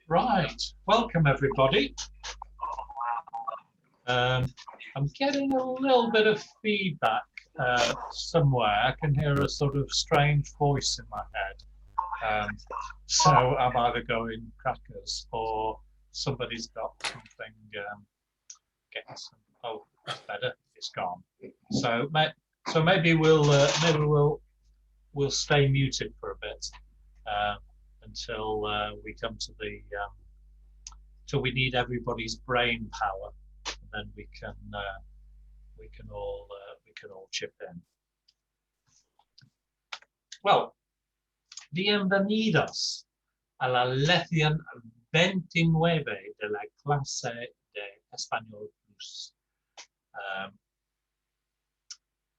Right, welcome everybody. I'm getting a little bit of feedback somewhere. I can hear a sort of strange voice in my head. So I'm either going crackers or somebody's got something getting some. Oh, it's better. It's gone. So maybe we'll stay muted for a bit until we come to the till we need everybody's brain power, and then we can all chip in. Well, bienvenidos a la lección 29 de la clase de Español Plus.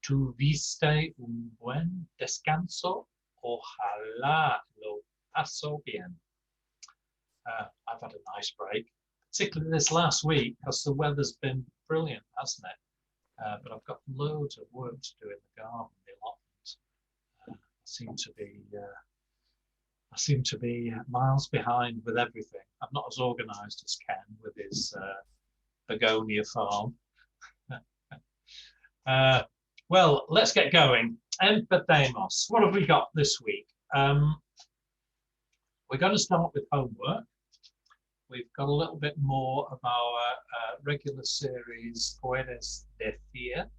¿Tuviste un buen descanso? Ojalá lo pasó bien. I've had a nice break, particularly this last week because the weather's been brilliant, hasn't it? But I've got loads of work to do in the garden, the allotment. I seem to be miles behind with everything. I'm not as organised as Ken with his begonia farm. Well, let's get going. Empecemos. What have we got this week? We're going to start with homework. We've got a little bit more of our regular series, Puedes Decir.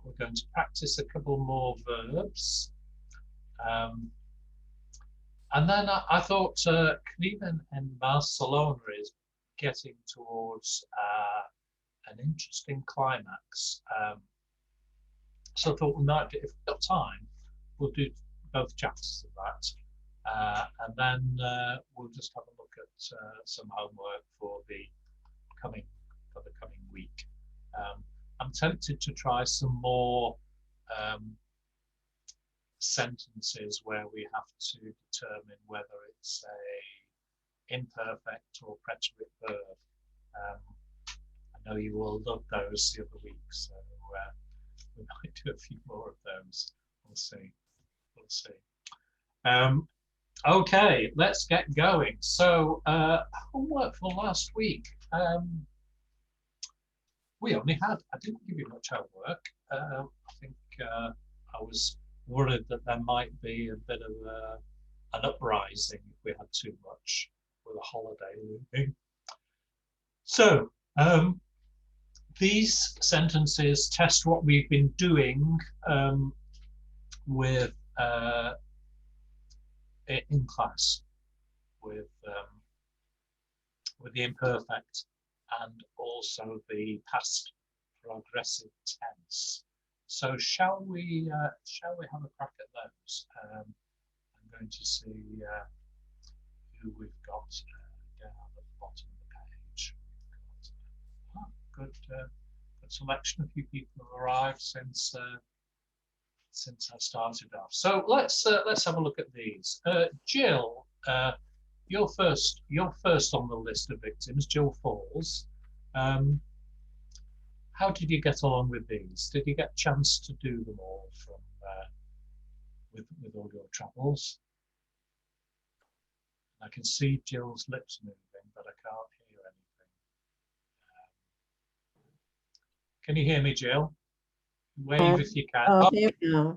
We're going to practice a couple more verbs. And then I thought Crimen en Barcelona is getting towards an interesting climax. So I thought we might, if we've got time, we'll do both chapters of that. And then we'll just have a look at some homework for the coming week. I'm tempted to try some more sentences where we have to determine whether it's a imperfect or preterite verb. I know you all loved those the other week, so we might do a few more of those. We'll see. Okay, let's get going. So homework for last week. I didn't give you much homework. I think I was worried that there might be a bit of an uprising if we had too much with a holiday looming. So these sentences test what we've been doing with in class with the imperfect and also the past progressive tense. So shall we have a crack at those? I'm going to see who we've got down at the bottom of the page. We've got good selection. A few people have arrived since I started off. So let's have a look at these. Jill, you're first on the list of victims. Jill Falls. How did you get along with these? Did you get a chance to do them all from with all your travels? I can see Jill's lips moving, but I can't hear anything. Can you hear me, Jill? Wave if you can. Oh,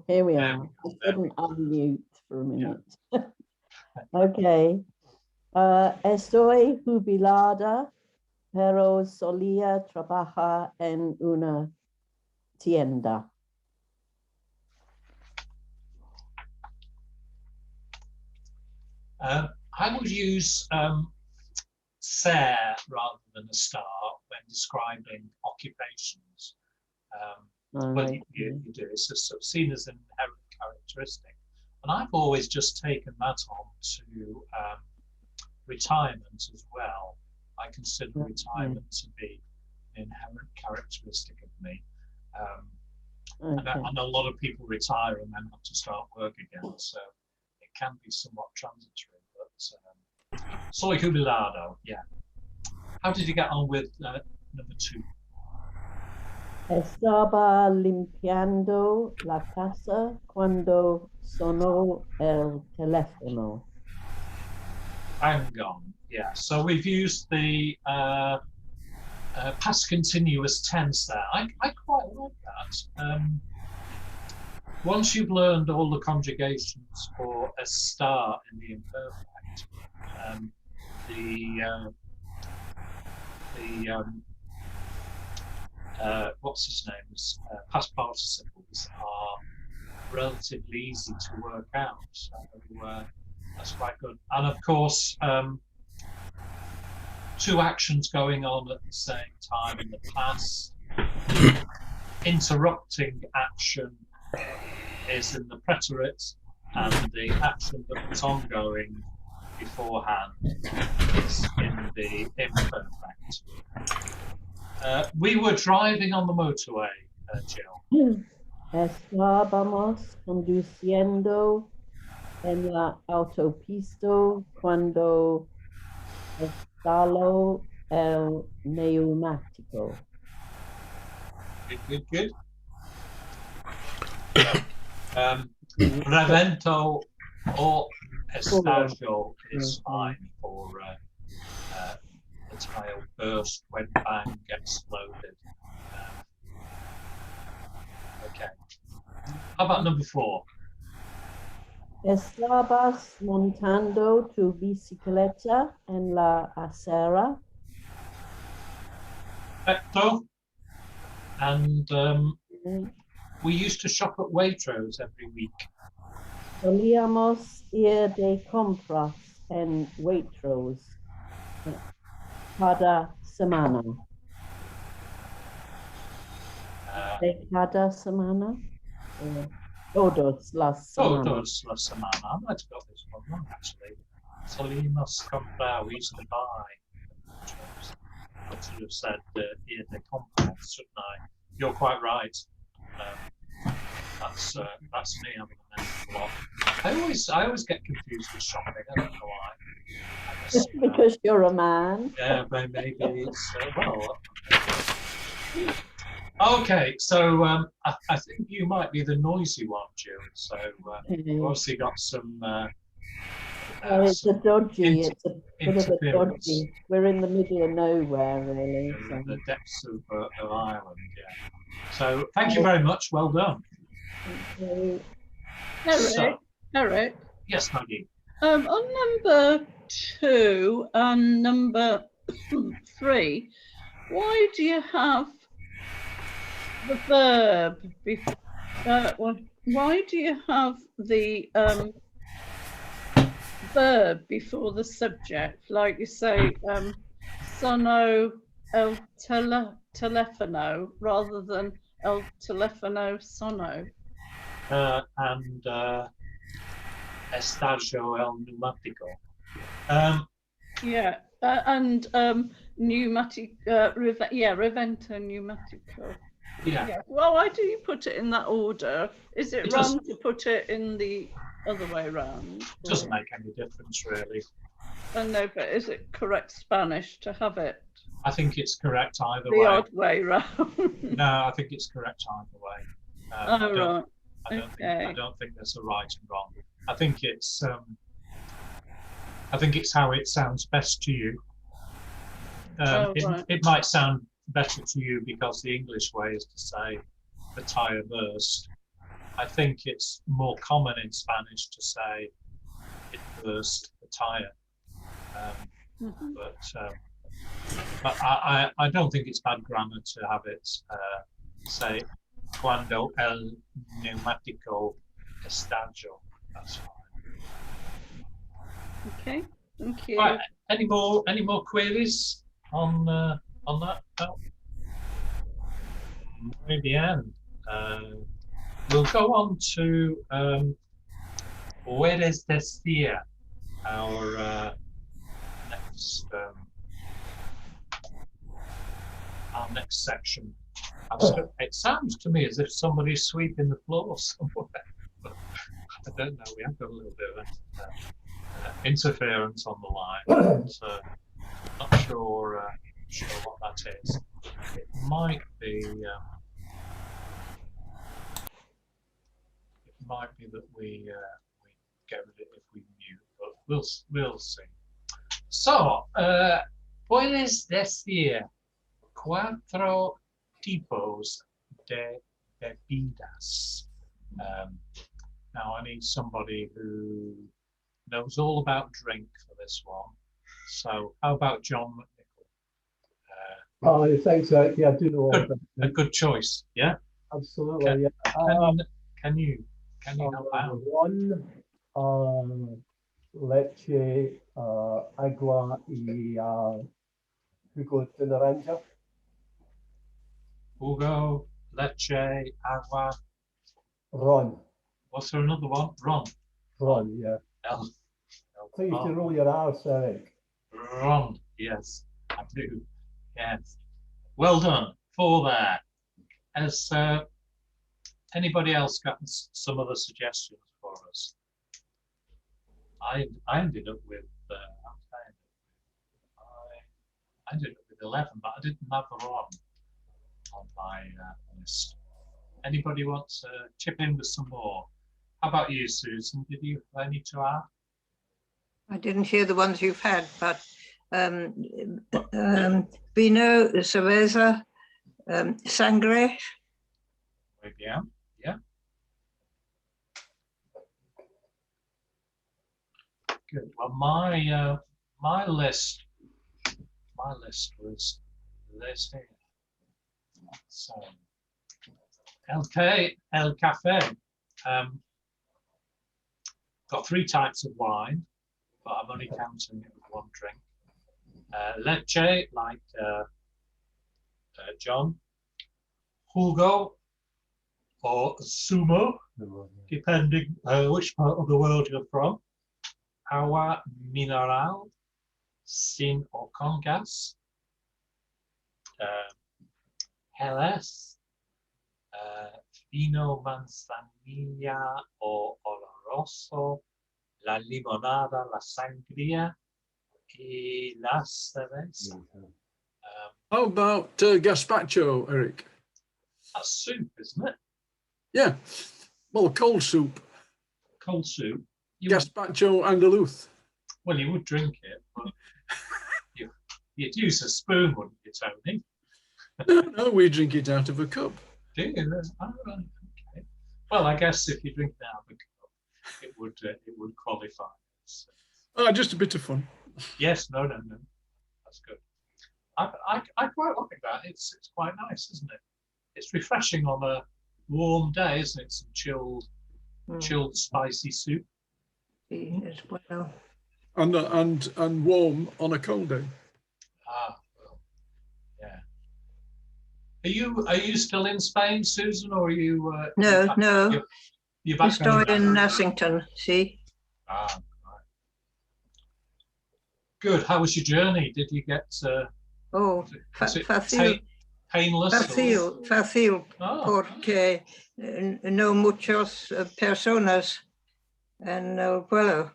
here we are. I couldn't unmute for a minute. Yeah. Okay. Estoy jubilada, pero solía trabajar en una tienda. I would use ser rather than a star when describing occupations. But you do, it's just sort of seen as an inherent characteristic. And I've always just taken that on to retirement as well. I consider retirement to be an inherent characteristic of me. And I know a lot of people retire and then have to start work again, so it can be somewhat transitory, but soy jubilado, yeah. How did you get on with number 2? Estaba limpiando la casa cuando sonó el teléfono. Hang on. Yeah. So we've used the past continuous tense there. I quite like that. Once you've learned all the conjugations for estar in the imperfect, what's his name's past participles are relatively easy to work out. So that's quite good. And of course, two actions going on at the same time in the past. Interrupting action is in the preterite, and the action that's ongoing beforehand is in the imperfect. We were driving on the motorway, Jill. Estábamos conduciendo en la autopista cuando estalló el neumático. Good. Revento or estallo is fine for the tile burst when bang exploded. Okay. How about number 4? Estabas montando tu bicicleta en la acera. Perfecto. And we used to shop at Waitrose every week. Solíamos ir de compras en Waitrose cada semana. ¿De cada semana? Todos las semanas. Todos las semanas. I might have got this one wrong, actually. Solíamos comprar, we used to buy. I should have said ir de compras, shouldn't I? You're quite right. That's me having a mental block. I always get confused with shopping. I don't know why. Because you're a man. Yeah, but maybe it's well. Okay, so I think you might be the noisy one, Jill. So you've obviously got some. It's a dodgy. It's a bit of a dodgy. We're in the middle of nowhere, really. So. The depths of Ireland, yeah. So thank you very much. Well done. Thank you. Eric. Yes, Maggie. On number 2 and number 3, why do you have the verb? Why do you have the verb before the subject? Like you say, sono el telefono rather than el telefono sono. And estallo el neumático. Yeah, and pneumatic, revento pneumatico. Yeah. Well, why do you put it in that order? Is it wrong to put it in the other way round? It doesn't make any difference, really. I know, but is it correct Spanish to have it? I think it's correct either way. The odd way round. No, I think it's correct either way. Right. I don't think there's a right and wrong. I think it's how it sounds best to you. Right. It might sound better to you because the English way is to say the tire burst. I think it's more common in Spanish to say it burst the tire. But I don't think it's bad grammar to have it say cuando el neumático estalló. That's fine. Okay, thank you. Right, any more queries on that? No? Muy bien. We'll go on to puedes decir, our next section. It sounds to me as if somebody's sweeping the floor somewhere. I don't know. We have got a little bit of interference on the line. So not sure what that is. It might be might be that we get rid of it if we mute, but we'll see. So, puedes decir cuatro tipos de bebidas. Now I need somebody who knows all about drink for this one. So how about John McNichol? Oh, thanks. Yeah, I do know all about A good choice. Yeah. Absolutely. Yeah. Can you help out? Ron, leche, agua y jugo de naranja. Jugo, leche, agua. Ron. What's there another one? Ron, yeah. L. So you can roll your R's, Eric. Ron, yes, I do. Yes. Well done. 4 there. Has anybody else got some other suggestions for us? I ended up with I ended up with 11, but I didn't have the Ron on my list. Anybody want to chip in with some more? How about you, Susan? Did you have any to add? I didn't hear the ones you've had, but vino, cerveza, sangre. Yeah, yeah. Good. Well, my list was this here. So, El Café. Got 3 types of wine, but I'm only counting it with 1 drink. Leche, like John. Jugo or sumo, depending which part of the world you're from. Agua mineral, sin or con gas. Jerez, vino manzanilla o oloroso, la limonada, la sangría y la cerveza. How about gazpacho, Eric? That's soup, isn't it? Yeah, well, cold soup. Cold soup. Gazpacho andaluz. Well, you would drink it, but you'd use a spoon, wouldn't you, Tony? No, we drink it out of a cup. Do you? Oh, right, okay. Well, I guess if you drink it out of a cup, it would qualify. Just a bit of fun. Yes, no. That's good. I quite like that. It's quite nice, isn't it? It's refreshing on a warm day, isn't it? Some chilled spicy soup. As well. And warm on a cold day. Ah, well, yeah. Are you still in Spain, Susan, or are you? No. You're back Estoy in Nassington, see? Ah, right. Good. How was your journey? Did you get? Was it painless? Fácil, porque no muchas personas en el vuelo.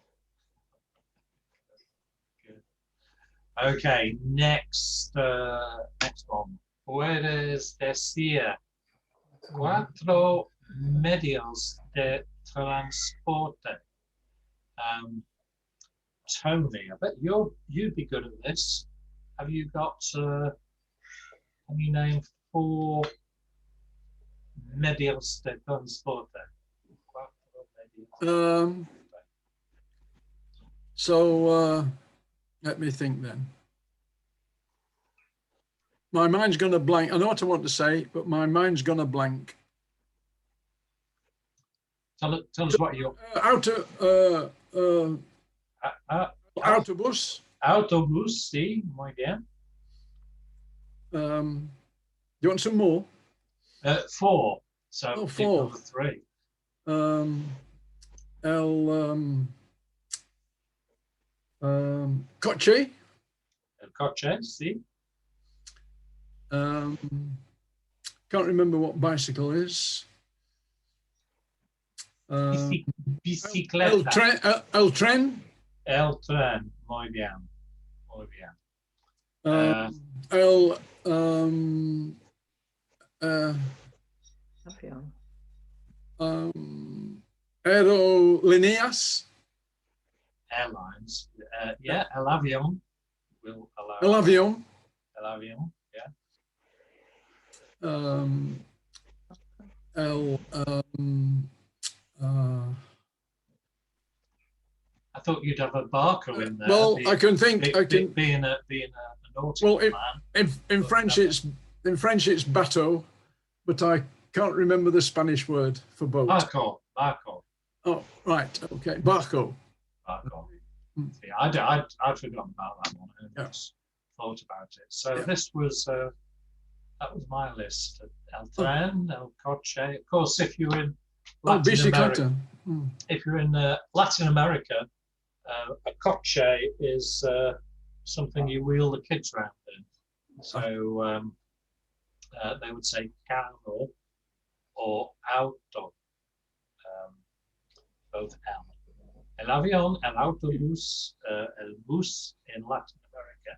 Okay, next one. Puedes decir 4 medios de transporte. Tony, I bet you'd be good at this. Have you got? Can you name 4 medios de transporte? Let me think then. My mind's gonna blank. I know what I want to say, but my mind's gonna blank. Tell us what you're. Autobus. Autobus, sí, muy bien. You want some more? 4. So 4. 3. Coche. El coche, sí. Can't remember what bicycle is. Bicicleta. El tren. El tren, muy bien. Muy bien. Aerolíneas. Airlines. Yeah, el avión will allow. El avión. El avión, yeah. I thought you'd have a Barco in there. Well, I can think. Being a nautical man. In French it's bateau, but I can't remember the Spanish word for boat. Barco. Oh, right. Okay, barco. See, I'd forgotten about that one. I just thought about it. So this was that was my list. El tren, el coche. Of course, if you're in Latin America, if you're in Latin America, a coche is something you wheel the kids around in. So they would say carro or auto, both L. El avión, el autobús, el bus in Latin America.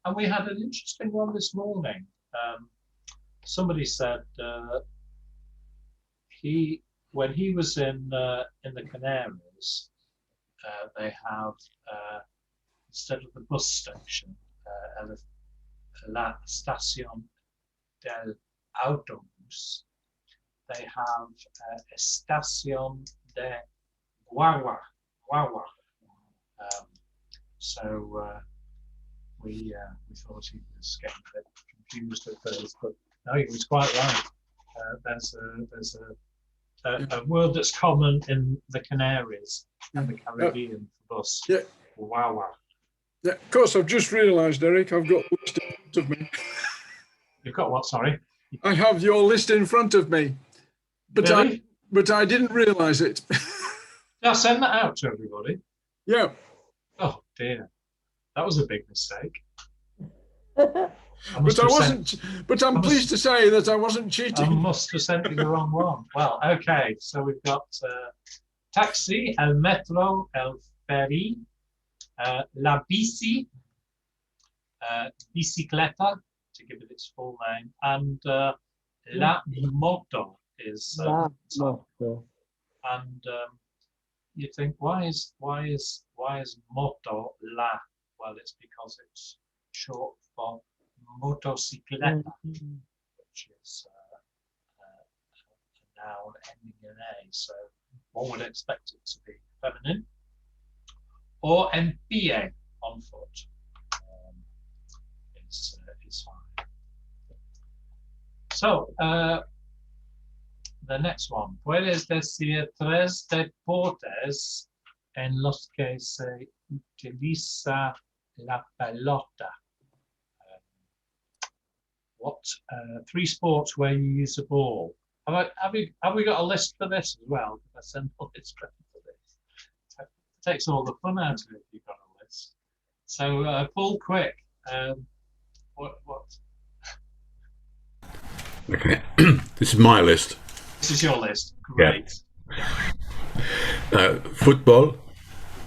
And we had an interesting one this morning. Somebody said when he was in the Canaries, they have instead of the bus station, la estación del autobús, they have estación de guagua. So we thought he was getting a bit confused at first, but no, he was quite right. There's a word that's common in the Canaries and the Caribbean for bus. Yeah. Wow. Yeah, of course, I've just realised, Eric, I've got the list in front of me. You've got what, sorry? I have your list in front of me, but Really? I didn't realise it. Did I send that out to everybody? Yeah. Oh dear, that was a big mistake. But I'm pleased to say that I wasn't cheating. I must have sent you the wrong one. Well, okay, so we've got taxi, el metro, el ferry, la bici, bicicleta, to give it its full name, and la moto is moto. And you think, why is moto la? Well, it's because it's short for motocicleta, which is a noun ending in A, so one would expect it to be feminine. Or en pie, on foot, is fine. So, the next one. ¿Puedes decir tres deportes en los que se utiliza la pelota? What three sports where you use a ball? Have we got a list for this as well? I sent all this for this. It takes all the fun out of it if you've got a list. So Paul, quick. What? Okay, this is my list. This is your list. Great. Yeah. Football.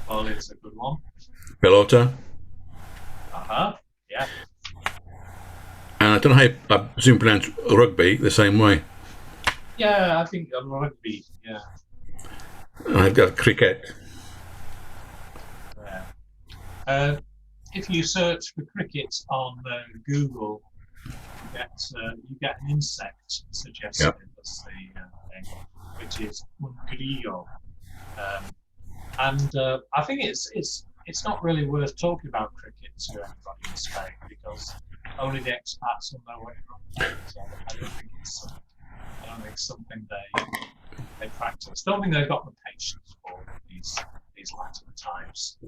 Football is a good one. Pelota. Yeah. And I don't know how I presume pronounce rugby the same way. Yeah, I think rugby. Yeah. And I've got cricket. Yeah. If you search for cricket on Google, you get an insect suggested as the thing, which is un grillo. And I think it's not really worth talking about cricket to anybody in Spain because only the expats will know what you're on about. So I don't think it's something they practice. Don't think they've got the patience for these Latin types.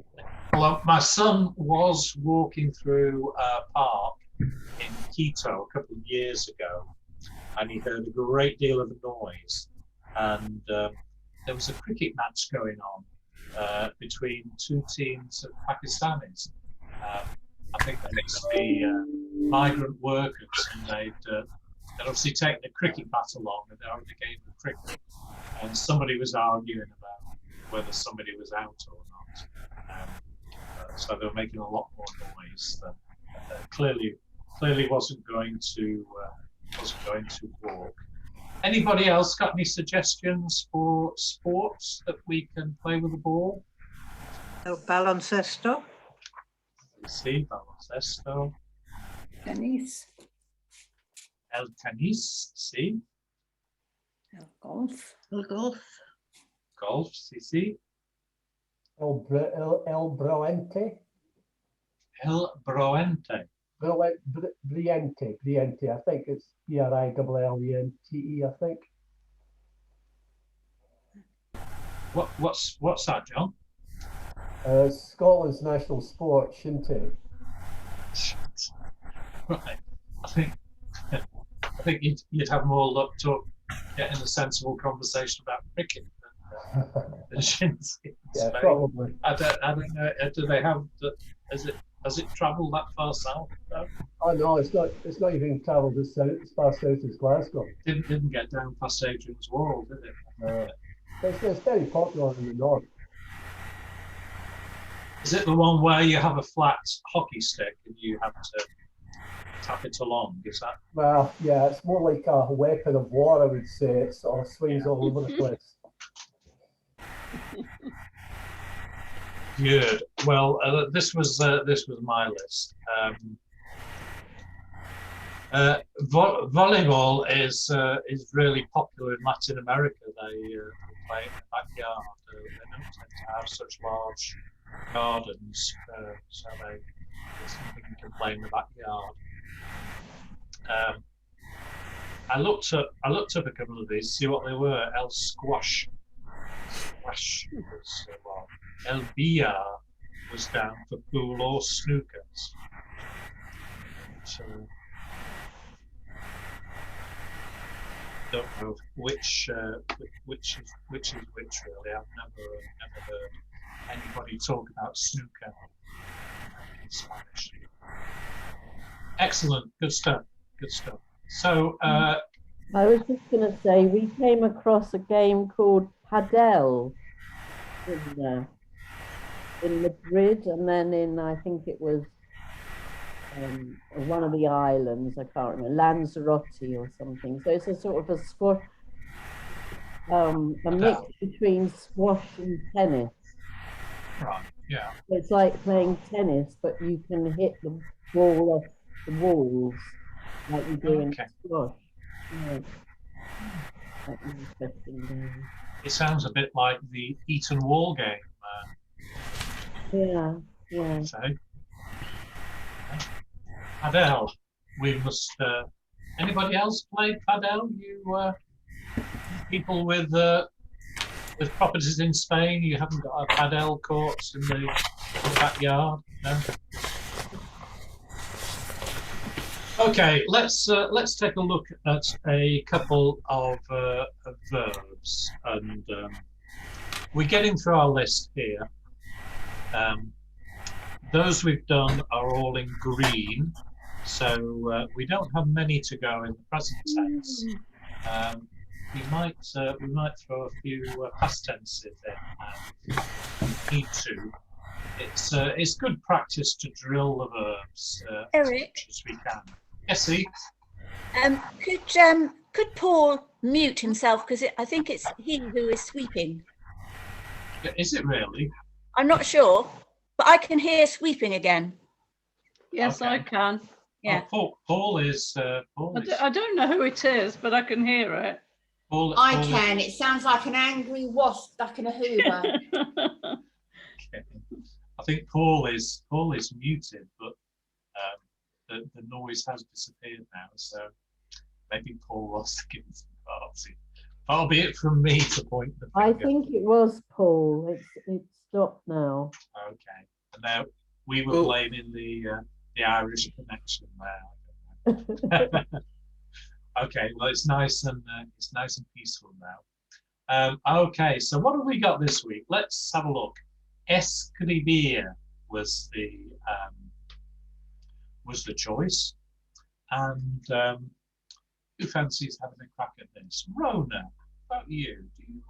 Well, my son was walking through a park in Quito a couple of years ago, and he heard a great deal of noise, and there was a cricket match going on between two teams of Pakistanis. I think they must be migrant workers, and they'd obviously taken a cricket bat along, and they're having a game of cricket, and somebody was arguing about whether somebody was out or not. So they were making a lot more noise. Clearly wasn't going to walk. Anybody else got any suggestions for sports that we can play with the ball? El baloncesto. Sí, baloncesto. Tennis. El tenis, sí. El golf. El golf. Golf, sí, sí. El Broente. El broente. Briente. I think it's Brillente, I think. What's that, John? Scotland's national sport, shouldn't it? Right. I think you'd have more luck to getting a sensible conversation about cricket than shinty. Yeah, probably. I don't know. Do they have? Has it travelled that far south? No? Oh no, it's not even travelled as far south as Glasgow. Didn't get down past Adrian's Wall, did it? It's very popular in the north. Is it the one where you have a flat hockey stick and you have to tap it along? Is that? Well, yeah, it's more like a weapon of war, I would say. It sort of swings all over the place. Good. Well, this was my list. Volleyball is really popular in Latin America. They play in the backyard. They don't tend to have such large gardens, so it's something you can play in the backyard. I looked up a couple of these, see what they were. El squash was one. El billar was down for pool or snookers. So don't know which is which really. I've never heard anybody talk about snooker in Spanish. Excellent, good stuff. So I was just going to say, we came across a game called Padel in Madrid, and then in, I think it was one of the islands, I can't remember, Lanzarote or something. So it's a sort of a squash, a mix between squash and tennis. right, yeah. So it's like playing tennis, but you can hit the ball off the walls like you do in squash. Yeah. That's an interesting game. It sounds a bit like the Eton Wall game. Yeah. So, Padel. We must. Anybody else play Padel? You people with properties in Spain. You haven't got a Padel courts in the backyard, no? Okay, let's take a look at a couple of verbs, and we're getting through our list here. Those we've done are all in green, so we don't have many to go in the present tense. We might throw a few past tenses in. Need to. It's good practice to drill the verbs Eric, as much as we can. Yes, see. Could Paul mute himself, because I think it's he who is sweeping. Is it really? I'm not sure, but I can hear sweeping again. Yes, Okay. I can. Yeah. Oh, Paul is. I don't know who it is, but I can hear it. Paul Can. It sounds like an angry wasp stuck in a hoover. Okay. I think Paul is muted, but the noise has disappeared now. So maybe Paul wants to give some party. That'll be it from me to point the finger. I think it was Paul. It's stopped now. Okay. And now we were blaming the Irish connection there. Okay. Well, it's nice and peaceful now. Okay. So what have we got this week? Let's have a look. Escribir was the choice, and who fancies having a crack at this? Rona, what about you? Do you?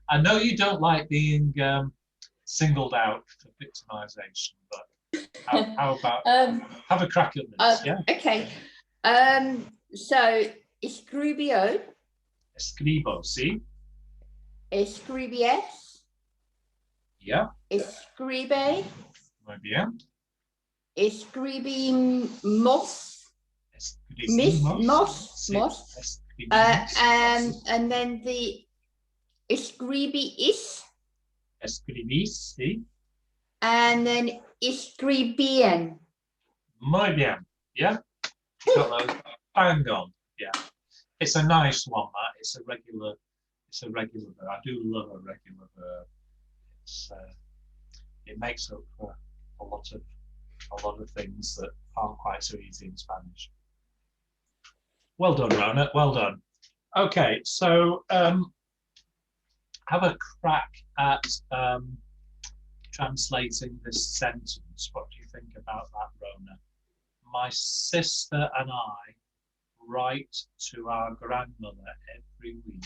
I know you don't like being singled out for victimization, but how about have a crack at this? Yeah. Okay. So, escribio, Escribo, sí. escribies, Yeah, escribe, muy bien. escribimos, Escribimos. Sí, mos, escribimos. and then the escribis, Escribís, sí. and then escribían. Muy bien. Yeah, you got those bang on. Yeah, it's a nice one. That it's a regular. It's a regular verb. I do love a regular verb. It makes up for a lot of things that aren't quite so easy in Spanish. Well done, Rona. Well done. Okay, so have a crack at translating this sentence. What do you think about that, Rona? My sister and I write to our grandmother every week.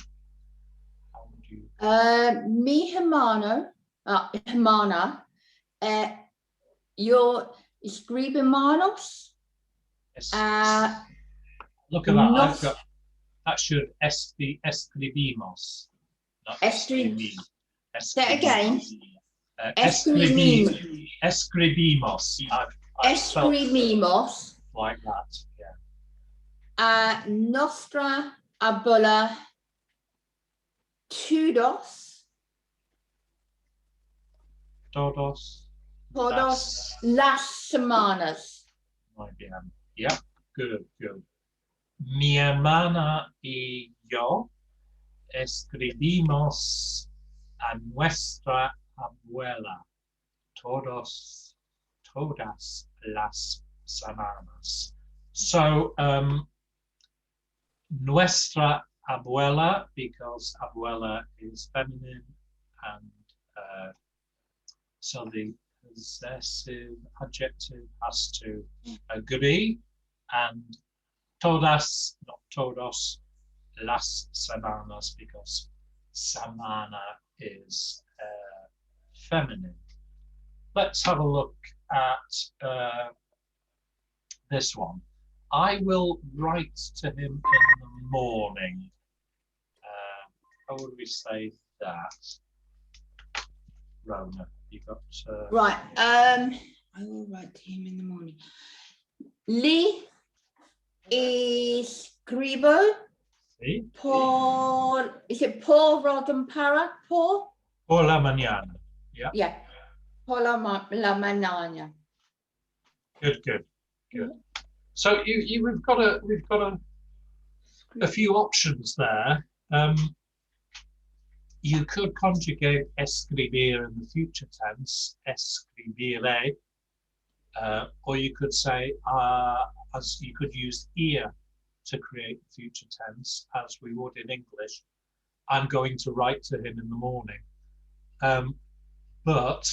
How would you? Mi hermana, yo escribimos. Look at that. I've got that should escribimos, not escribir. Say it again. Escribimos. I've spelled Escribimos. like that. Yeah. Nostra abuela Todos las semanas. Muy bien. Yeah. Good. Mi hermana y yo escribimos a nuestra abuela todas las semanas. So, nuestra abuela, because abuela is feminine, and so the possessive adjective has to agree, and todas, not todos, las semanas, because semana is feminine. Let's have a look at this one. I will write to him in the morning. How would we say that? Rona, you got... Right, I will write to him in the morning. Li escribo See? is it por rather than para? Por la mañana. Yeah. Yeah, por la mañana. Good. So we've got a few options there. You could conjugate escribir in the future tense, escribiré, or you could say, as you could use ir to create the future tense, as we would in English. I'm going to write to him in the morning. But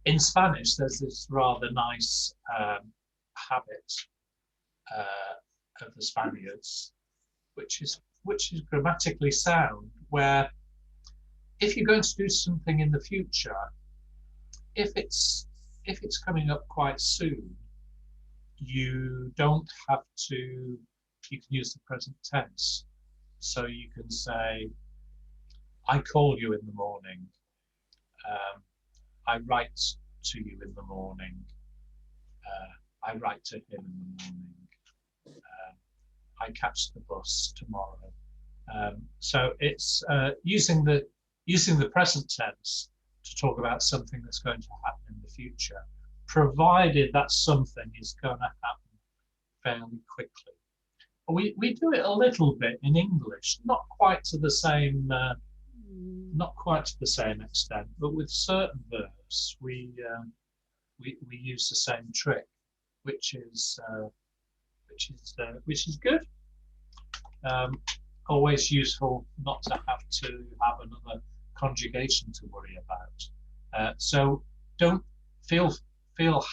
in Spanish, there's this rather nice habit of the Spaniards, which is grammatically sound, where if you're going to do something in the future, if it's coming up quite soon, you don't have to, you can use the present tense. So you can say, I call you in the morning. I write to you in the morning. I write to him in the morning. I catch the bus tomorrow. So it's using the present tense to talk about something that's going to happen in the future, provided that something is going to happen fairly quickly. We do it a little bit in English, not quite to the same extent, but with certain verbs we use the same trick, which is good. Always useful not to have another conjugation to worry about. So don't feel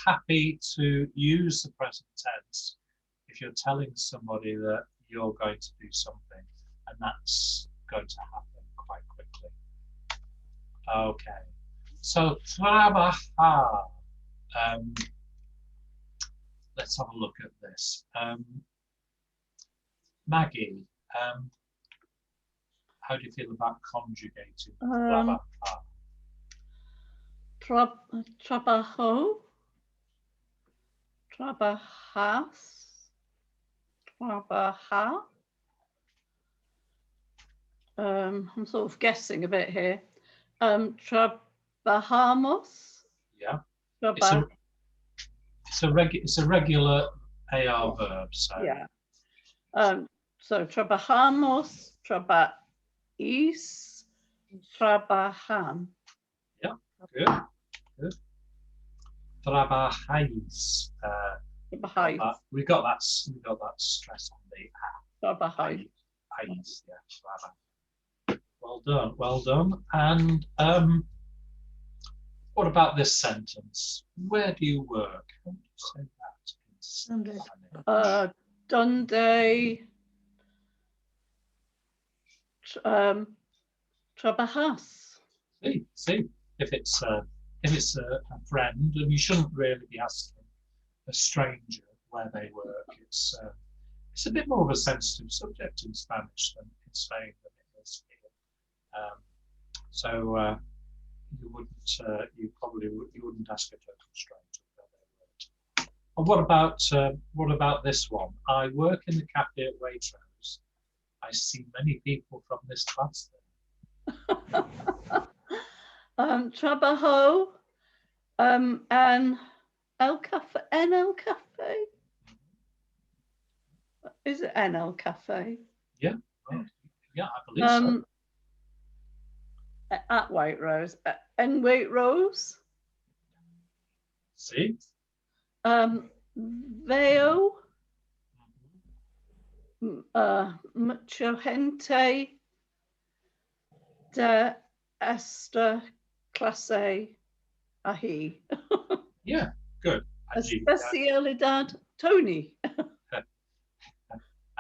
happy to use the present tense if you're telling somebody that you're going to do something, and that's going to happen quite quickly. Okay, so trabajar. let's have a look at this. Maggie, how do you feel about conjugating trabajar? Trabajo, trabajas, trabaja. I'm sort of guessing a bit here. Trabajamos. Yeah. It's a regular AR verb. So. Yeah. So trabajamos, trabajis, trabajan. Yeah. Good. Good. Trabajáis. We got that stress on the Trabajáis. Yeah. Well done. Well done. And what about this sentence? Where do you work? How do you say that in Spanish? Donde trabajas. See, if it's a friend, and you shouldn't really be asking a stranger where they work. It's a bit more of a sensitive subject in Spanish than in Spain than it is here. So you wouldn't ask a total stranger where they work. And what about this one? I work in the cafe at Waitrose. I see many people from this class there. Trabajo en el cafe. Is it en el cafe? Yeah, well, yeah, I believe so. At Waitrose. En Waitrose. See? Veo mucha gente de esta clase allí. Yeah, good. Especialidad Tony.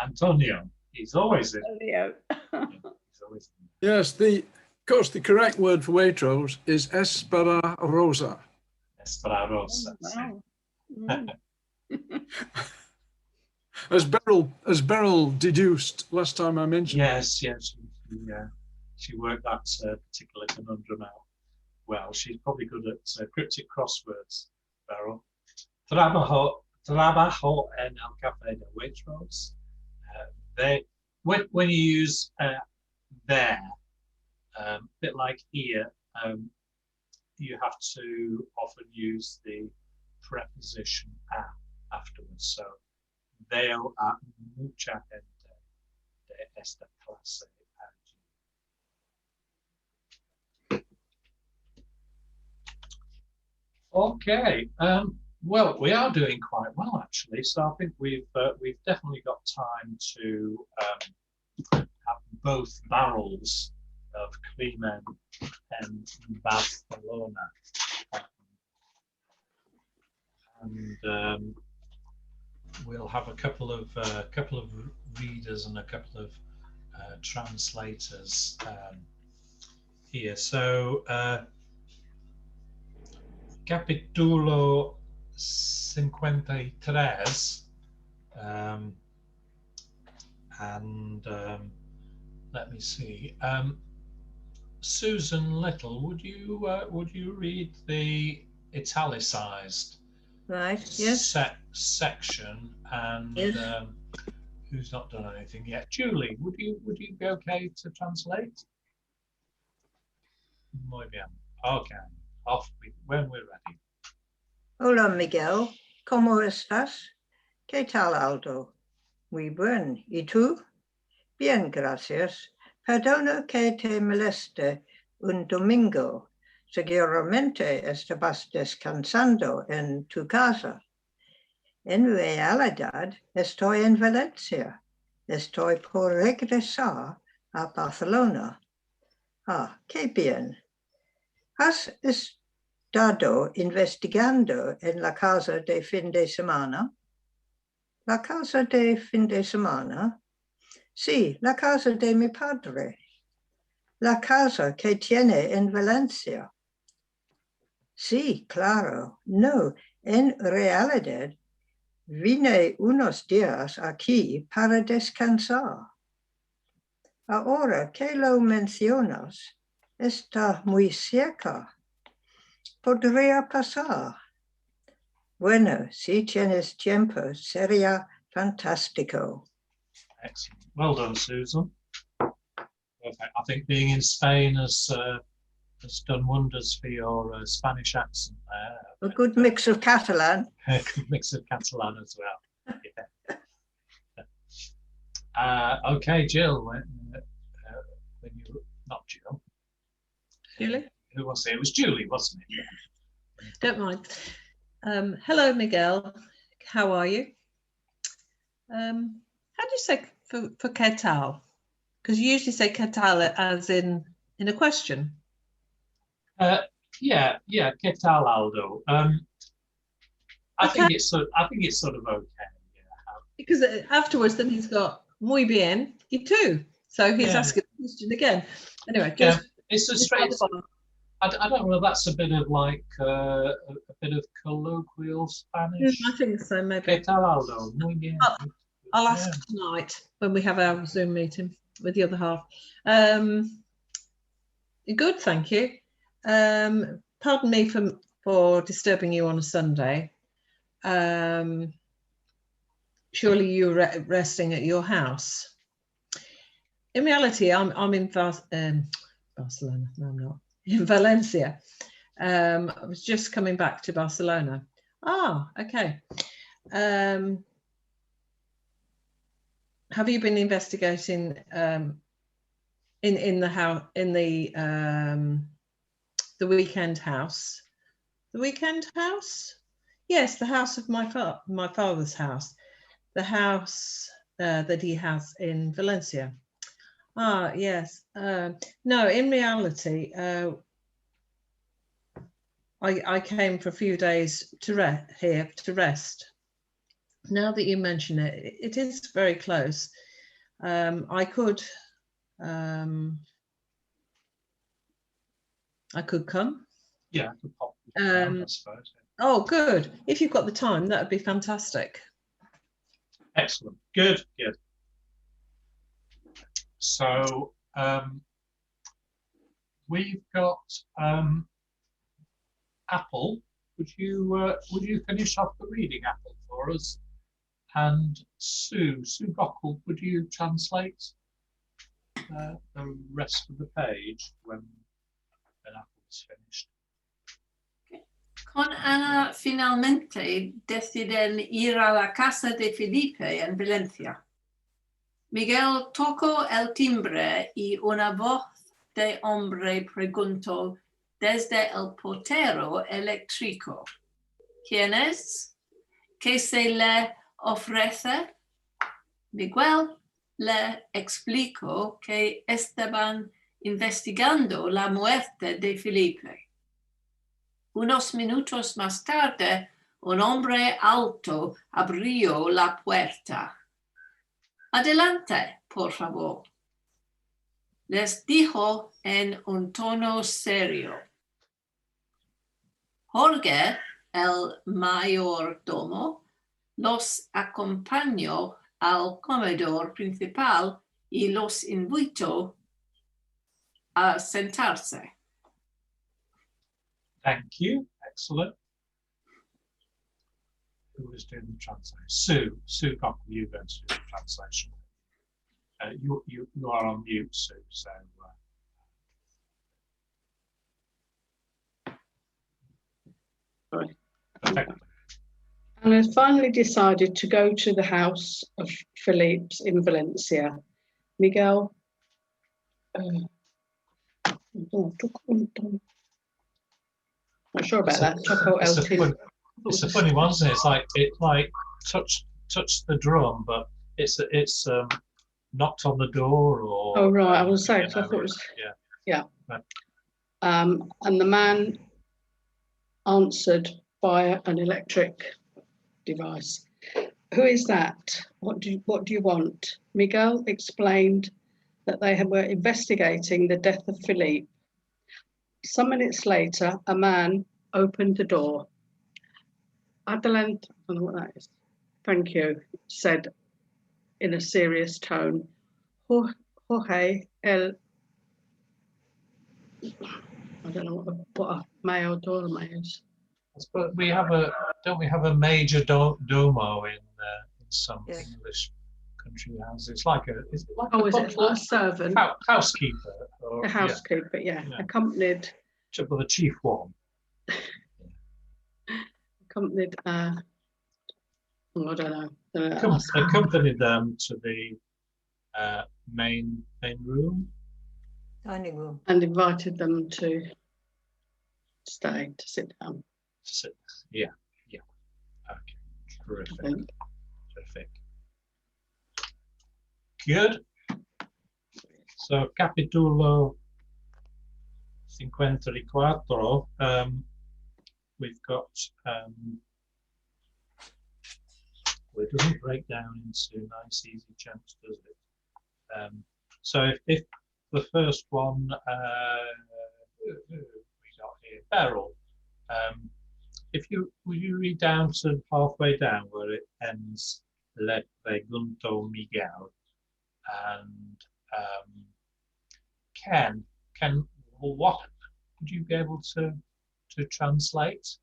Antonio, he's always in. Antonio. He's always in. Yes, of course, the correct word for Waitrose is Esperarosa. Esperarosa. Oh, wow. As Beryl deduced last time I mentioned. Yes, she worked that particular conundrum out well. She's probably good at cryptic crosswords, Beryl. Trabajo en el café de Waitrose. When you use there, a bit like here, you have to often use the preposition a afterwards. So, veo a mucha gente de esta clase allí. Okay. Well, we are doing quite well actually. So I think we've definitely got time to have both barrels of Climen and Barcelona, and we'll have a couple of readers and a couple of translators here. So capítulo 53, and let me see. Susan Little, would you read the italicized section, and who's not done anything yet? Julie, would you be okay to translate? Muy bien. Okay. Off when we're ready. Hola Miguel, ¿cómo estás? ¿Qué tal Aldo? Muy bien. ¿Y tú? Bien, gracias. Perdona que te moleste un domingo. Seguramente estabas descansando en tu casa. En realidad, estoy en Valencia. Estoy por regresar a Barcelona. Ah, qué bien. ¿Has estado investigando en la casa de fin de semana? ¿La casa de fin de semana? Sí, la casa de mi padre. La casa que tiene en Valencia. Sí, claro. No, en realidad, Vine unos días aquí para descansar. Ahora que lo mencionas, está muy cerca. Podría pasar. Bueno, si tienes tiempo, sería fantástico. Excellent. Well done, Susan. Perfect. I think being in Spain has done wonders for your Spanish accent there. A good mix of Catalan. A good mix of Catalan as well. Yeah. Okay, Jill. When you not Jill. Julie? Who was it? It was Julie, wasn't it? Yeah. Don't mind. Hello, Miguel. How are you? How do you say for ¿qué tal? Because you usually say ¿qué tal as in a question. Yeah. ¿Qué tal, Aldo? I think it's sort of okay. Yeah. Because afterwards, then he's got muy bien, y tú. So he's asking the question again. Anyway, just it's a straight. I don't know. That's a bit of like a bit of colloquial Spanish. I think so. Maybe. ¿Qué tal, Aldo? Muy bien. I'll ask tonight when we have our Zoom meeting with the other half. Good, thank you. Pardon me for disturbing you on a Sunday. Surely you're resting at your house. In reality, I'm in Barcelona. No, I'm not. In Valencia. I was just coming back to Barcelona. Ah, okay. Have you been investigating in the house, in the weekend house? The weekend house? Yes, the house of my father's house. The house that he has in Valencia. Ah, yes. No, in reality, I came for a few days here to rest. Now that you mention it, it is very close. I could come. Yeah, I could pop down, I suppose. Oh, good. If you've got the time, that would be fantastic. Excellent. Good. So we've got Apple. Would you finish off the reading, Apple, for us? And Sue Gockle, would you translate the rest of the page when Apple's finished? Con Ana finalmente deciden ir a la casa de Felipe en Valencia. Miguel tocó el timbre y una voz de hombre preguntó desde el portero eléctrico: ¿Quién es? ¿Qué se le ofrece? Miguel le explicó que estaban investigando la muerte de Felipe. Unos minutos más tarde, un hombre alto abrió la puerta. Adelante, por favor, les dijo en un tono serio. Jorge, el mayordomo, los acompañó al comedor principal y los invitó a sentarse. Thank you. Excellent. Who was doing the translation? Sue Cockle, you're going to do the translation. You are on mute, Sue. So. Sorry. Perfect. And has finally decided to go to the house of Philippe's in Valencia. Miguel. Not sure about that. It's a funny one, isn't it? It touched the drum, but it's knocked on the door or. Oh right, I was saying. I thought it was. Yeah. Right. And the man answered by an electric device. Who is that? What do you want? Miguel explained that they were investigating the death of Philippe. Some minutes later, a man opened the door. Adelante, I don't know what that is. thank you, said in a serious tone, Jorge el, I don't know what a mayordomo is. But we have don't we have a major domo in some English country houses? It's like is it like is it like a servant? Housekeeper. Or, a housekeeper, yeah. Accompanied. Well, the chief one. Accompanied, I don't know. Accompanied them to the main room. Dining room. And invited them to stay, to sit down. Yeah. Okay. Terrific. Good. So, capítulo 54. We've got. Well, it doesn't break down into nice, easy chunks, does it? So, if the first one we got here, Beryl. Will you read down to halfway down where it ends? Le pregunto Miguel, and Ken, what would you be able to translate?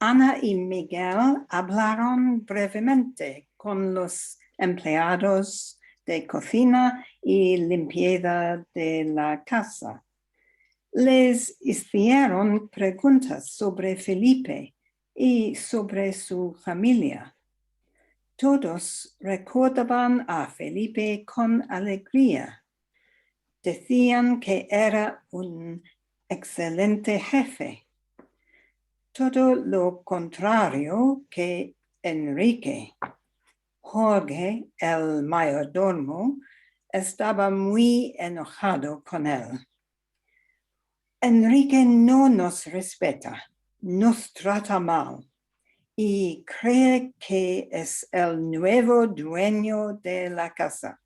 Ana y Miguel hablaron brevemente con los empleados de cocina y limpieza de la casa. Les hicieron preguntas sobre Felipe y sobre su familia. Todos recordaban a Felipe con alegría. Decían que era un excelente jefe. Todo lo contrario que Enrique. Jorge, el mayordomo, estaba muy enojado con él. Enrique no nos respeta, nos trata mal y cree que es el nuevo dueño de la casa.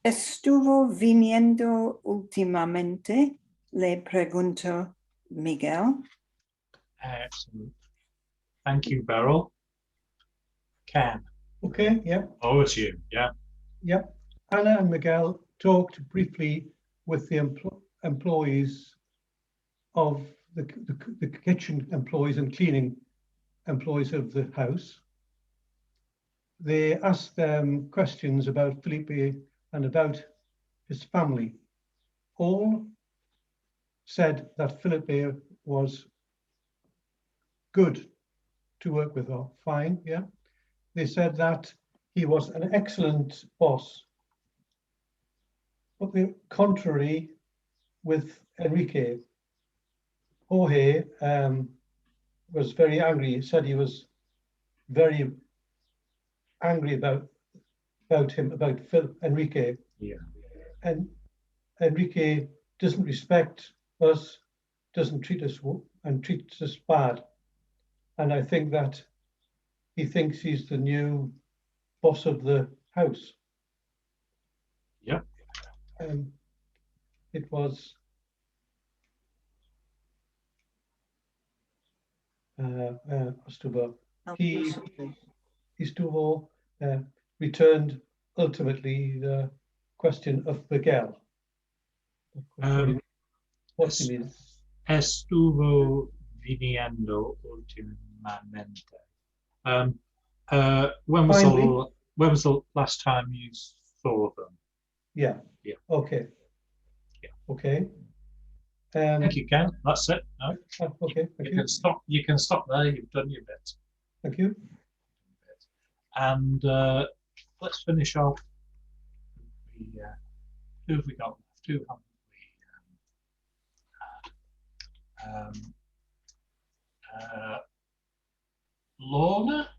¿Estuvo viniendo últimamente? Le preguntó Miguel. Excellent. Thank you, Beryl. Ken. Okay, yeah. Oh, it's you, yeah. Yep. Anna and Miguel talked briefly with the employees of the kitchen employees and cleaning employees of the house. They asked them questions about Felipe and about his family. All said that Felipe was good to work with, or fine, yeah. They said that he was an excellent boss. But the contrary with Enrique. Jorge was very angry. He said he was very angry about Enrique. Yeah. And Enrique doesn't respect us, doesn't treat us and treats us bad. And I think that he thinks he's the new boss of the house. Yeah. It was he returned ultimately the question of Miguel. What's he mean? Estuvo viniendo últimamente. When was the last time you saw them? Yeah. Yeah. Okay. Yeah. Okay. Thank you, Ken. That's it. No? Okay. Thank you. You can stop there. You've done your bit. Thank you. And let's finish off. Who have we got left? Who haven't we Lorna,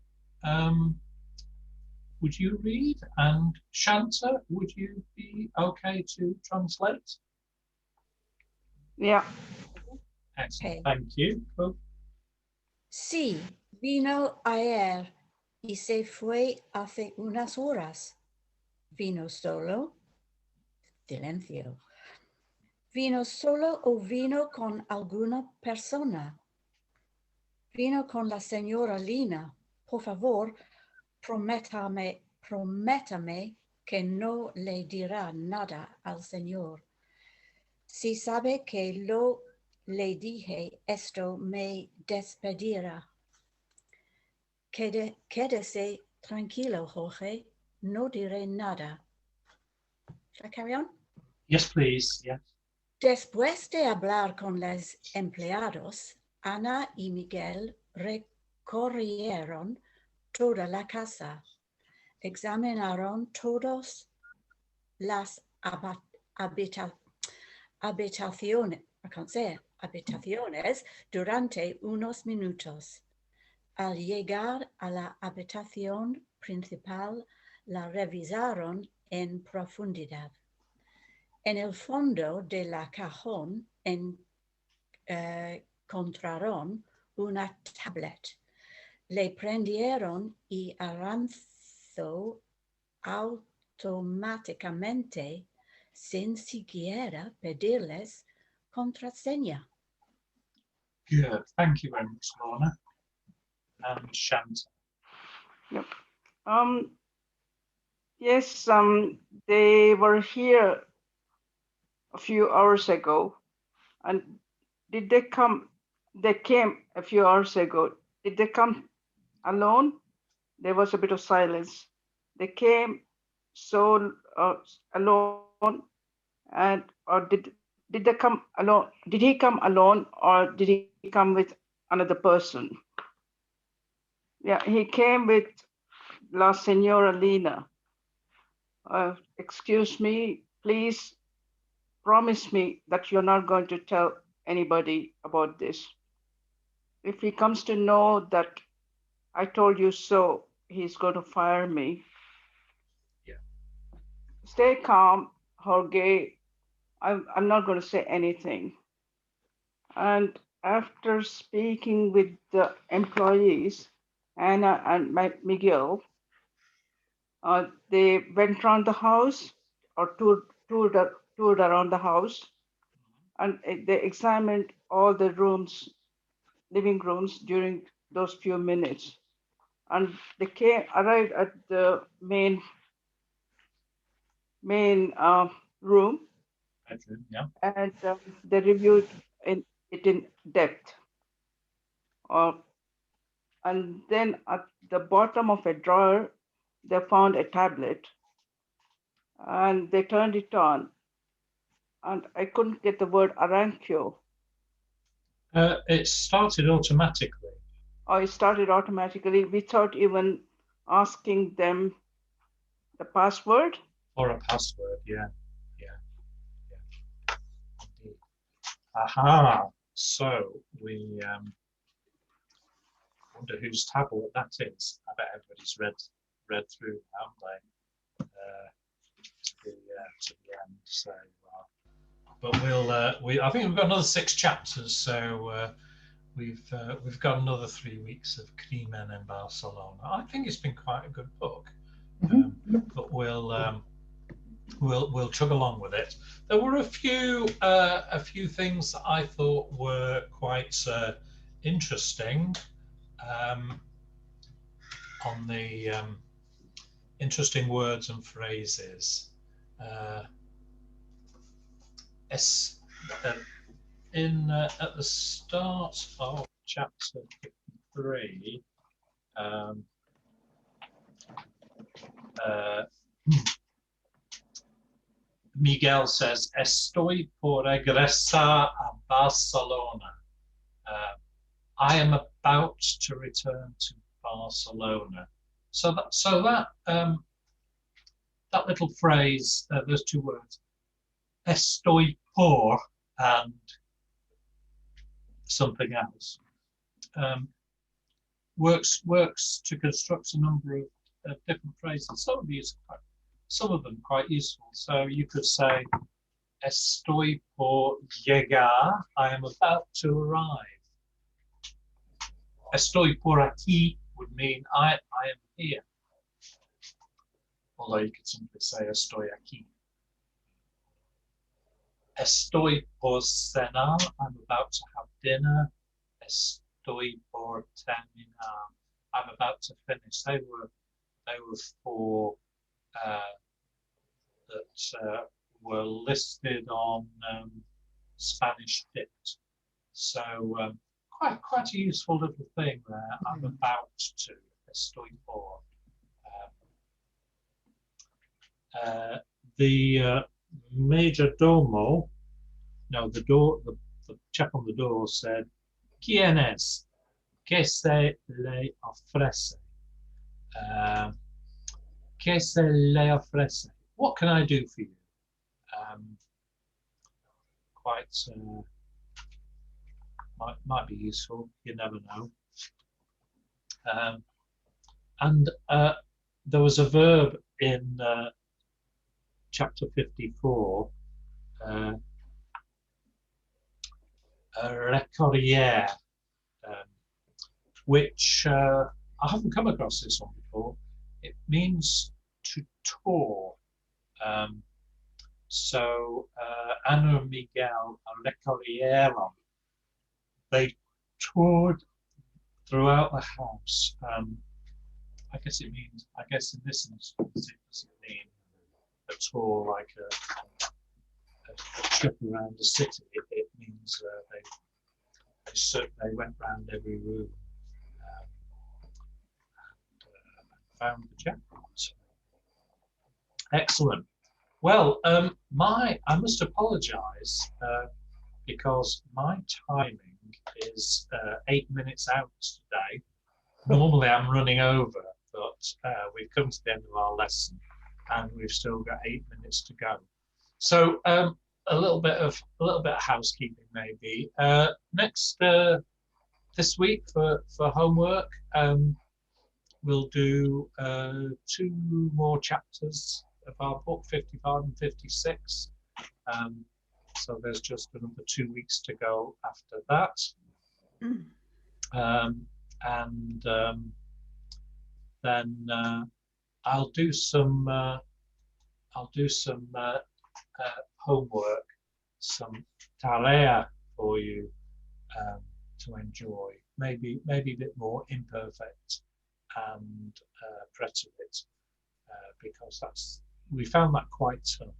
would you read? And Shanta, would you be okay to translate? Yeah. Excellent. Okay. Thank you. Cool. Sí, vino ayer y se fue hace unas horas. Vino solo. Silencio. Vino solo o vino con alguna persona? Vino con la señora Lina. Por favor, prométame que no le dirá nada al señor. Si sabe que le dije esto, me despedirá. Quédese tranquilo, Jorge. No diré nada. Shall I carry on? Yes, please. Yes. Después de hablar con los empleados, Ana y Miguel recorrieron toda la casa. Examinaron todas las habitaciones durante unos minutos. Al llegar a la habitación principal, la revisaron en profundidad. En el fondo de la cajón encontraron una tablet. Le prendieron y avanzó automáticamente sin siquiera pedirles contraseña. Good. Thank you very much, Lorna. And Shanta. Yep. Yes, they were here a few hours ago. And did they come? They came a few hours ago. Did they come alone? There was a bit of silence. They came so alone, and or did they come alone? Did he come alone, or did he come with another person? Yeah, he came with La Señora Lina. Excuse me, please promise me that you're not going to tell anybody about this. If he comes to know that I told you so, he's going to fire me. Yeah. Stay calm, Jorge. I'm not going to say anything. And after speaking with the employees, Anna and Miguel, they went around the house or toured around the house, and they examined all the rooms, living rooms, during those few minutes. And they arrived at the main room. Bedroom, yeah. And they reviewed it in depth. And then at the bottom of a drawer, they found a tablet, and they turned it on. And I couldn't get the word Arankyo. It started automatically. Oh, it started automatically without even asking them the password? Or a password, yeah. Indeed. Aha, so we wonder whose tablet that is. I bet everybody's read through, haven't they? To the end. So, but I think we've got another 6 chapters. So we've got another 3 weeks of Crimen in Barcelona. I think it's been quite a good book, but we'll chug along with it. There were a few things that I thought were quite interesting on the interesting words and phrases. At the start of chapter 3, Miguel says, "Estoy por regresar a Barcelona." I am about to return to Barcelona. So that little phrase, those 2 words, "estoy por" and something else, works to construct a number of different phrases. Some of them quite useful. So you could say, "Estoy por llegar." I am about to arrive. "Estoy por aquí" would mean I am here. Although you could simply say "estoy aquí." Estoy por cenar. I'm about to have dinner. Estoy por terminar. I'm about to finish. They were four that were listed on Spanish Dict. So quite a useful little thing there. I'm about to. Estoy por. The major domo, no, the chap on the door said, "¿Quién es? ¿Qué se le ofrece? ¿Qué se le ofrece? What can I do for you?" Quite might be useful. You never know. And there was a verb in chapter 54, recorriere, which I haven't come across this one before. It means to tour. So Anna and Miguel recorrieron. They toured throughout the house. I guess in this instance it doesn't mean a tour like a trip around the city. It means they went round every room and found the jackpot. Excellent. Well, I must apologise because my timing is 8 minutes out today. Normally I'm running over, but we've come to the end of our lesson and we've still got 8 minutes to go. So a little bit of housekeeping maybe. This week for homework, we'll do 2 more chapters of our book, 55 and 56. So there's just another 2 weeks to go after that. Then I'll do some homework, some tarea for you to enjoy. Maybe a bit more imperfect and preterite, because we found that quite tough,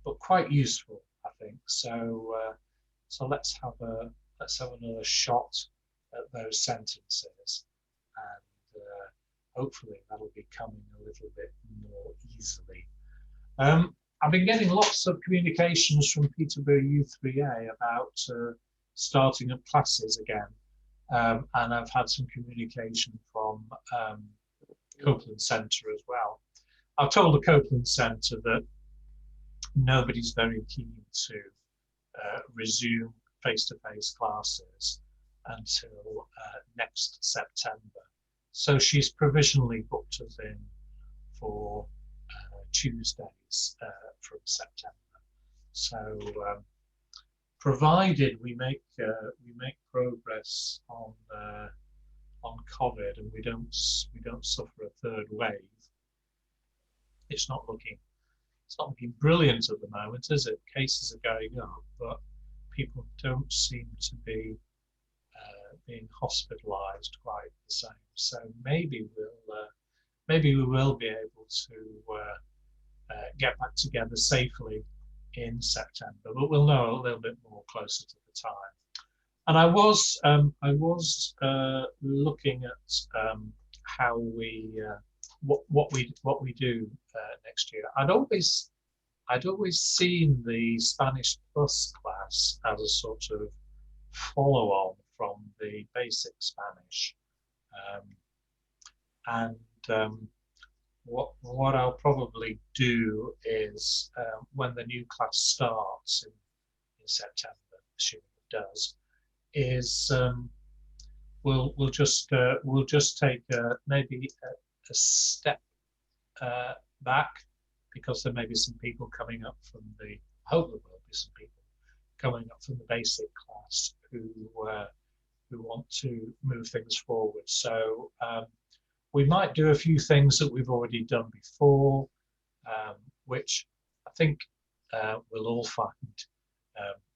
but quite useful, I think. So let's have another shot at those sentences, and hopefully that'll be coming a little bit more easily. I've been getting lots of communications from Peterborough U3A about starting up classes again, and I've had some communication from Copeland Centre as well. I've told the Copeland Centre that nobody's very keen to resume face-to-face classes until next September. So she's provisionally booked us in for Tuesdays from September. So provided we make progress on COVID and we don't suffer a third wave, it's not looking brilliant at the moment, is it? Cases are going up, but people don't seem to be being hospitalised quite the same. So maybe we will be able to get back together safely in September, but we'll know a little bit more closer to the time. And I was looking at how we what we do next year. I'd always seen the Spanish Plus class as a sort of follow-on from the basic Spanish, what I'll probably do is when the new class starts in September, assuming it does, is we'll just take maybe a step back, because there may be some people coming up from the, I hope there will be some people coming up from the basic class who want to move things forward. So we might do a few things that we've already done before, which I think we'll all find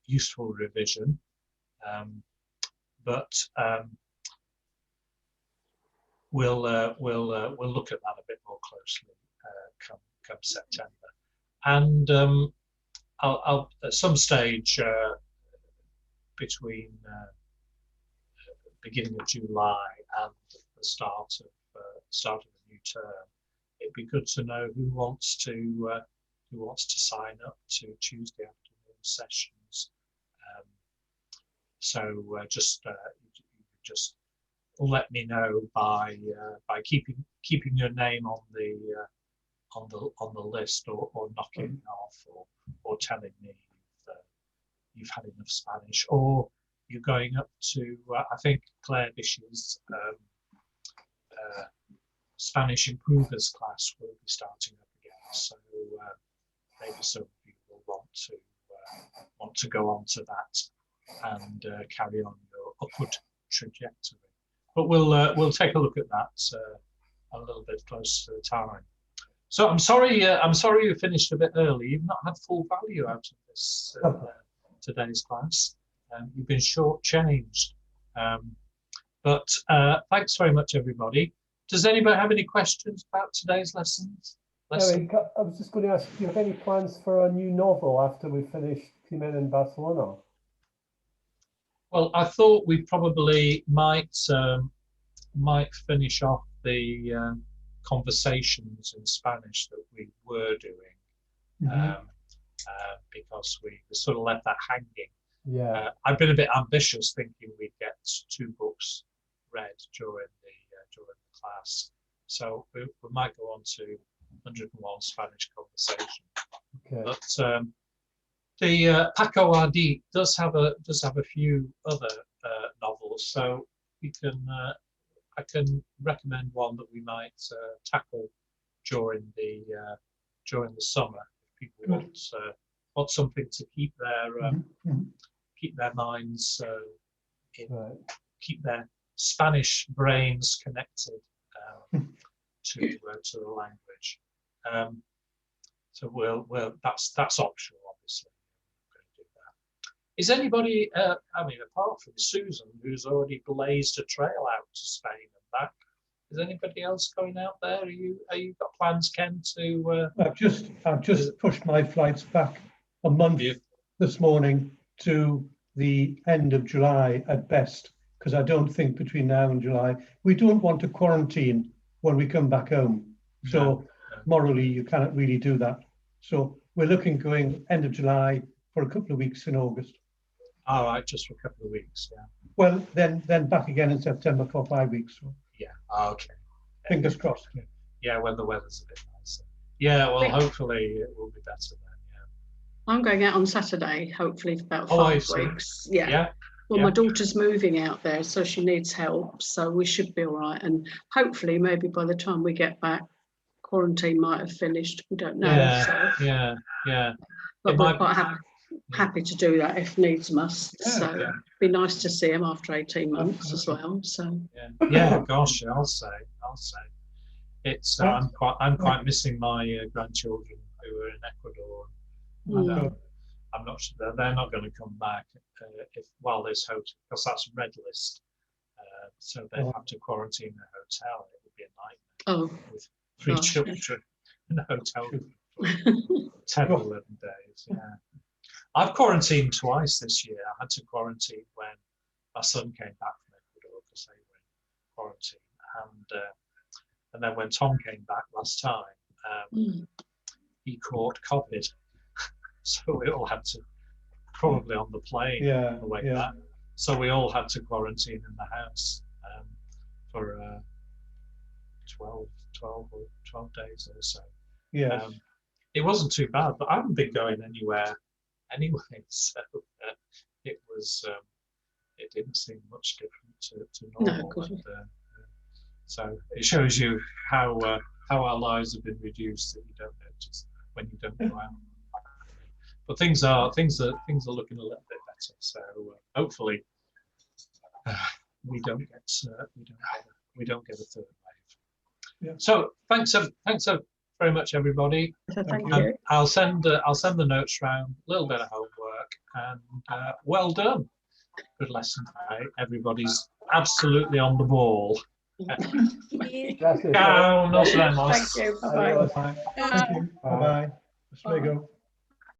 useful revision. But we'll look at that a bit more closely come September. And I'll at some stage between beginning of July and the start of the new term, it'd be good to know who wants to sign up to Tuesday afternoon sessions. So just let me know by keeping your name on the list, or knocking me off, or telling me you've had enough Spanish, or you're going up to I think Claire Bish's Spanish Improvers class will be starting up again. So maybe some of you will want to go on to that and carry on your upward trajectory. But we'll take a look at that a little bit closer to the time. So I'm sorry you finished a bit early. You've not had full value out of this today's class. You've been shortchanged. But thanks very much, everybody. Does anybody have any questions about today's lessons? Eric, I was just going to ask, do you have any plans for a new novel after we finish Crimen in Barcelona? Well, I thought we probably might finish off the conversations in Spanish that we were doing, because we sort of left that hanging. Yeah. I've been a bit ambitious, thinking we'd get 2 books read during the class, so we might go on to 101 Spanish conversation. Okay. But the Paco Ardit does have a few other novels, so we can I can recommend one that we might tackle during the summer if people want something to keep their minds keep their Spanish brains connected to the language. So that's optional, obviously. Is anybody, I mean, apart from Susan, who's already blazed a trail out to Spain and back, is anybody else going out there? Are you got plans, Ken, to? I've just pushed my flights back a month this morning to the end of July at best, because I don't think between now and July we don't want to quarantine when we come back home. So morally, you cannot really do that. So we're looking going end of July for a couple of weeks in August. All right, just for a couple of weeks, yeah. Well, then back again in September for 5 weeks. So. Yeah, okay. Fingers crossed. Yeah, when the weather's a bit nicer. Yeah, well, hopefully it will be better then, yeah. I'm going out on Saturday, hopefully for about 5 weeks. Yeah. Well, my daughter's moving out there, so she needs help. So we should be all right. And hopefully, maybe by the time we get back, quarantine might have finished. We don't know. Yeah. But we're quite happy to do that if needs must. So it'd be nice to see him after 18 months as well. So gosh, I'll say it's I'm quite missing my grandchildren who are in Ecuador. I'm not sure they're not going to come back while there's hotel, because that's red list. So they have to quarantine their hotel. It would be a nightmare with 3 children in a hotel for 10 or 11 days. Yeah. I've quarantined twice this year. I had to quarantine when my son came back from Ecuador because they were in quarantine, and then when Tom came back last time, he caught COVID, so we all had to, probably on the plane on the way back. So we all had to quarantine in the house for 12 days or so. It wasn't too bad, but I haven't been going anywhere anyway, so it was it didn't seem much different to normal. So it shows you how our lives have been reduced that you don't notice when you don't go out. But things are looking a little bit better. So hopefully we don't get a third wave. So thanks very much, everybody. Thank you. I'll send the notes round. A little bit of homework. work, and well done. Good lesson today. Everybody's absolutely on the ball. Gracias. Ciao, nos vemos. Thank you. Bye-bye. Thank you. Bye-bye. Mr. Migo.